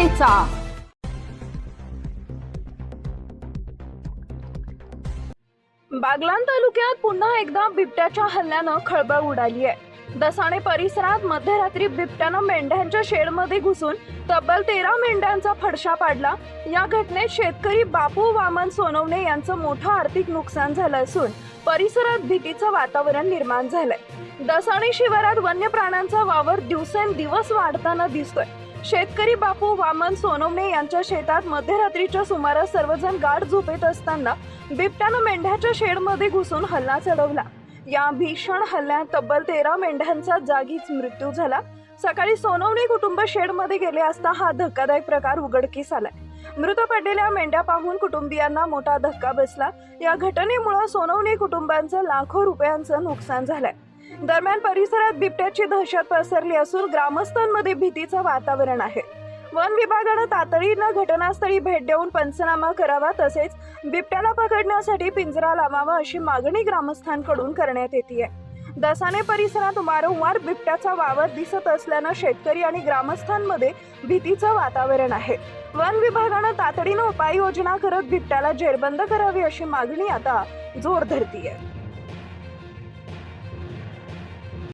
करायचा। बागलाण तालुक्यात पुन्हा एकदा बिबट्याच्या हल्ल्यानं खळबळ उडाली आहे। दसाणे परिसरात मध्यरात्री बिबट्यानं मेंढ्यांच्या शेडमध्ये घुसून तब्बल 13 मेंढ्यांचा फडशा पाडला। या घटनेत शेतकरी बापू वामन सोनवणे यांचं मोठं आर्थिक नुकसान झालं असून परिसरात भीतीचं वातावरण निर्माण झालंय। दसाणे शिवारात वन्य प्राण्यांचा वावर दिवसेंदिवस वाढताना दिसतोय। शेतकरी बापू वामन सोनवणे यांच्या शेतात मध्यरात्रीच्या सुमारास सर्वजण गाढ झोपेत असताना बिबट्यानं मेंढ्याच्या शेडमध्ये घुसून हल्ला चढवला। या भीषण हल्ल्यात तब्बल 13 मेंढ्यांचा जागीच मृत्यू झाला। सकाळी सोनवणे कुटुंब शेडमध्ये गेले असता हा धक्कादायक प्रकार उघडकीस आलाय। मृत पडलेल्या मेंढ्या पाहून कुटुंबियांना मोठा धक्का बसला। या घटनेमुळे सोनवणे कुटुंबांचं लाखो रुपयांचं नुकसान झालंय। दरम्यान परिसरात बिबट्याची दहशत पसरली असून ग्रामस्थांमध्ये भीतीचं वातावरण आहे। वन विभागानं तातडीनं घटनास्थळी भेट देऊन पंचनामा करावा, तसेच बिबट्याला पकडण्यासाठी पिंजरा लावावा अशी मागणी ग्रामस्थांकडून करण्यात येते। दसाणे परिसरात वारंवार बिबट्याचा वावर दिसत असल्यानं शेतकरी आणि ग्रामस्थांमध्ये भीतीचं वातावरण आहे। वन विभागानं तातडीनं उपाययोजना करत बिबट्याला जेरबंद करावी अशी मागणी आता जोर धरतीये।